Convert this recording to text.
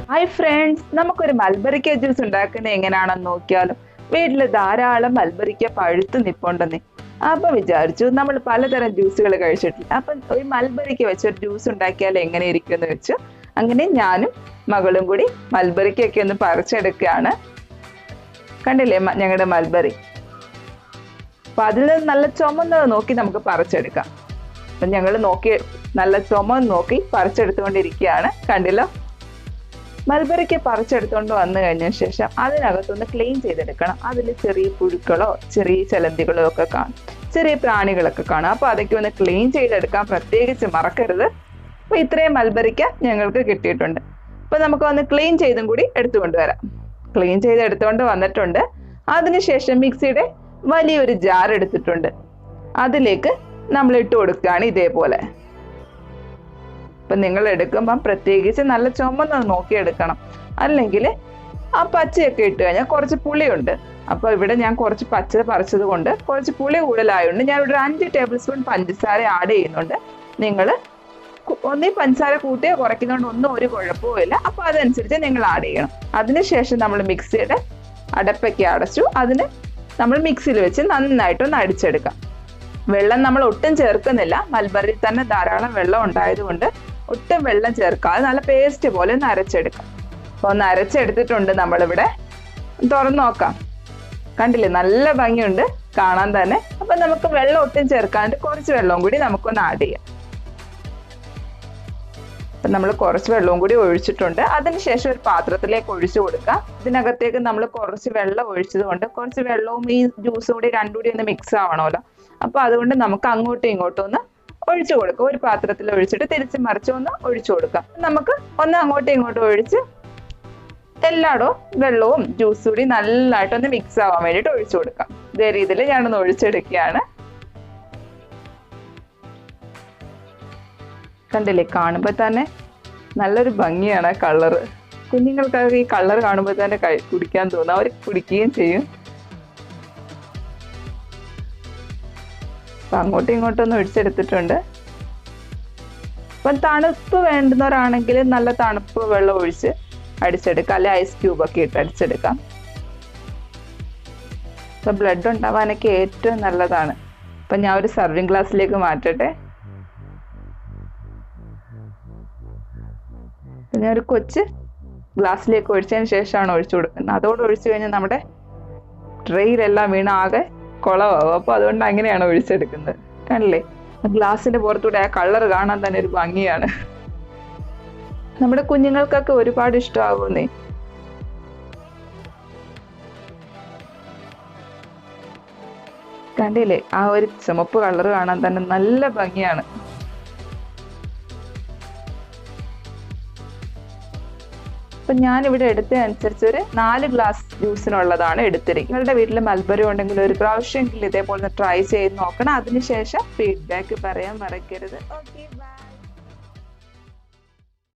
Hi friends, നമുക്കൊരു മൾബറിക്ക juice ഉണ്ടാക്കുന്നത് എങ്ങനെയാണെന്ന് നോക്കിയാലും. വീട്ടിൽ ധാരാളം മൾബറിക്ക പഴുത്ത് നിപ്പുണ്ടെന്നേ. അപ്പം വിചാരിച്ചു, നമ്മൾ പലതരം ജ്യൂസുകൾ കഴിച്ചിട്ടില്ല, അപ്പം ഒരു മൾബറിക്ക വെച്ചൊരു ജ്യൂസ് ഉണ്ടാക്കിയാൽ എങ്ങനെ ഇരിക്കും എന്ന് വെച്ചു. അങ്ങനെ ഞാനും മകളും കൂടി മൾബറിക്കൊക്കെ ഒന്ന് പറിച്ചെടുക്കുകയാണ്. കണ്ടില്ലേ ഞങ്ങളുടെ മൾബറി? അപ്പം അതിൽ നിന്ന് നല്ല ചുമന്നത് നോക്കി നമുക്ക് പറിച്ചെടുക്കാം. അപ്പം ഞങ്ങൾ നല്ല ചുമന്ന് നോക്കി പറിച്ചെടുത്തുകൊണ്ടിരിക്കുകയാണ്. കണ്ടില്ലോ, മൾബറിക്ക് പറിച്ചെടുത്തുകൊണ്ട് വന്നു കഴിഞ്ഞ ശേഷം അതിനകത്തൊന്ന് ക്ലീൻ ചെയ്തെടുക്കണം. അതിൽ ചെറിയ പുഴുക്കളോ ചെറിയ ചലന്തികളോ ഒക്കെ കാണും, ചെറിയ പ്രാണികളൊക്കെ കാണും. അപ്പോൾ അതൊക്കെ ഒന്ന് ക്ലീൻ ചെയ്തെടുക്കാൻ പ്രത്യേകിച്ച് മറക്കരുത്. അപ്പോൾ ഇത്രയും മൾബറിക്ക ഞങ്ങൾക്ക് കിട്ടിയിട്ടുണ്ട്. അപ്പോൾ നമുക്ക് ഒന്ന് ക്ലീൻ ചെയ്തും കൂടി എടുത്തുകൊണ്ടുവരാം. ക്ലീൻ ചെയ്ത് എടുത്തുകൊണ്ട് വന്നിട്ടുണ്ട്. അതിനുശേഷം മിക്സിയുടെ വലിയൊരു ജാർ എടുത്തിട്ടുണ്ട്. അതിലേക്ക് നമ്മൾ ഇട്ട് കൊടുക്കുകയാണ് ഇതേപോലെ. അപ്പം നിങ്ങൾ എടുക്കുമ്പം പ്രത്യേകിച്ച് നല്ല ചുമന്നത് നോക്കിയെടുക്കണം, അല്ലെങ്കിൽ ആ പച്ചയൊക്കെ ഇട്ട് കഴിഞ്ഞാൽ കുറച്ച് പുളിയുണ്ട്. അപ്പോൾ ഇവിടെ ഞാൻ കുറച്ച് പച്ച പറിച്ചത് കൊണ്ട് കുറച്ച് പുളി കൂടുതലായതുകൊണ്ട് ഞാൻ ഇവിടെ 5 ടേബിൾ സ്പൂൺ പഞ്ചസാര ആഡ് ചെയ്യുന്നുണ്ട്. നിങ്ങൾ ഒന്നീ പഞ്ചസാര കൂട്ടിയോ കുറയ്ക്കുന്നതുകൊണ്ട് ഒന്നും ഒരു കുഴപ്പവുമില്ല. അപ്പോൾ അതനുസരിച്ച് നിങ്ങൾ ആഡ് ചെയ്യണം. അതിനുശേഷം നമ്മൾ മിക്സിയുടെ അടപ്പൊക്കെ അടച്ചു അതിന് നമ്മൾ മിക്സിയിൽ വെച്ച് നന്നായിട്ടൊന്ന് അടിച്ചെടുക്കാം. വെള്ളം നമ്മൾ ഒട്ടും ചേർക്കുന്നില്ല. മൾബറിയിൽ തന്നെ ധാരാളം വെള്ളം ഉണ്ടായതുകൊണ്ട് ഒട്ടും വെള്ളം ചേർക്കാതെ നല്ല പേസ്റ്റ് പോലെ ഒന്ന് അരച്ചെടുക്കാം. അപ്പോൾ ഒന്ന് അരച്ചെടുത്തിട്ടുണ്ട്. നമ്മളിവിടെ തുറന്നു നോക്കാം. കണ്ടില്ലേ, നല്ല ഭംഗിയുണ്ട് കാണാൻ തന്നെ. അപ്പം നമുക്ക് വെള്ളം ഒട്ടും ചേർക്കാണ്ട് കുറച്ച് വെള്ളവും കൂടി നമുക്കൊന്ന് ആഡ് ചെയ്യാം. അപ്പം നമ്മൾ കുറച്ച് വെള്ളവും കൂടി ഒഴിച്ചിട്ടുണ്ട്. അതിനുശേഷം ഒരു പാത്രത്തിലേക്ക് ഒഴിച്ചു കൊടുക്കാം. ഇതിനകത്തേക്ക് നമ്മൾ കുറച്ച് വെള്ളം ഒഴിച്ചത് കൊണ്ട് കുറച്ച് വെള്ളവും ഈ ജ്യൂസും കൂടി രണ്ടും കൂടി ഒന്ന് മിക്സ് ആവണമല്ലോ. അപ്പോൾ അതുകൊണ്ട് നമുക്ക് അങ്ങോട്ടും ഇങ്ങോട്ടും ഒന്ന് ഒഴിച്ചു കൊടുക്കാം. ഒരു പാത്രത്തിൽ ഒഴിച്ചിട്ട് തിരിച്ച് മറിച്ച് ഒന്ന് ഒഴിച്ചു കൊടുക്കാം. നമുക്ക് ഒന്ന് അങ്ങോട്ടും ഇങ്ങോട്ടും ഒഴിച്ച് എല്ലായിടവും വെള്ളവും ജ്യൂസും കൂടി നല്ലതായിട്ടൊന്ന് മിക്സ് ആവാൻ വേണ്ടിയിട്ട് ഒഴിച്ചു കൊടുക്കാം. ഇതേ രീതിയിൽ ഞാനൊന്ന് ഒഴിച്ചെടുക്കുകയാണ്. കണ്ടില്ലേ, കാണുമ്പോൾ തന്നെ നല്ലൊരു ഭംഗിയാണ് കളറ്. കുഞ്ഞുങ്ങൾക്കൊക്കെ ഈ കളർ കാണുമ്പോൾ തന്നെ കുടിക്കാൻ തോന്നും, അവർ കുടിക്കുകയും ചെയ്യും. അപ്പം അങ്ങോട്ടും ഇങ്ങോട്ടൊന്ന് ഒഴിച്ചെടുത്തിട്ടുണ്ട്. അപ്പം തണുപ്പ് വേണ്ടുന്നവരാണെങ്കിൽ നല്ല തണുപ്പ് വെള്ളം ഒഴിച്ച് അടിച്ചെടുക്കാം, അല്ലെ ഐസ് ക്യൂബൊക്കെ ഇട്ട് അടിച്ചെടുക്കാം. അപ്പം ബ്ലഡ് ഉണ്ടാവാനൊക്കെ ഏറ്റവും നല്ലതാണ്. അപ്പം ഞാൻ ഒരു സർവിങ് ഗ്ലാസ്സിലേക്ക് മാറ്റട്ടെ. ഞാൻ ഒരു കൊച്ച് ഗ്ലാസ്സിലേക്ക് ഒഴിച്ചതിന് ശേഷമാണ് ഒഴിച്ചു കൊടുക്കുന്നത്. അതോടെ ഒഴിച്ചു കഴിഞ്ഞാൽ നമ്മുടെ ട്രെയിലെല്ലാം വീണ് ആകെ കുളമാവും. അപ്പോൾ അതുകൊണ്ട് അങ്ങനെയാണ് ഒഴിച്ചെടുക്കുന്നത്. കണ്ടില്ലേ, ഗ്ലാസിന്റെ പുറത്തൂടെ ആ കളർ കാണാൻ തന്നെ ഒരു ഭംഗിയാണ്. നമ്മുടെ കുഞ്ഞുങ്ങൾക്കൊക്കെ ഒരുപാട് ഇഷ്ടമാകുന്നേ. കണ്ടില്ലേ, ആ ഒരു ചുമപ്പ് കളർ കാണാൻ തന്നെ നല്ല ഭംഗിയാണ്. അപ്പം ഞാനിവിടെ എടുത്തതനുസരിച്ച് ഒരു 4 ഗ്ലാസ് ജ്യൂസിനുള്ളതാണ് എടുത്തിരിക്കുന്നത്. നിങ്ങളുടെ വീട്ടിൽ മൾബറി ഉണ്ടെങ്കിൽ ഒരു പ്രാവശ്യമെങ്കിലും ഇതേപോലെ ട്രൈ ചെയ്ത് നോക്കണം. അതിനുശേഷം ഫീഡ്ബാക്ക് പറയാൻ മറക്കരുത്. Okay, by.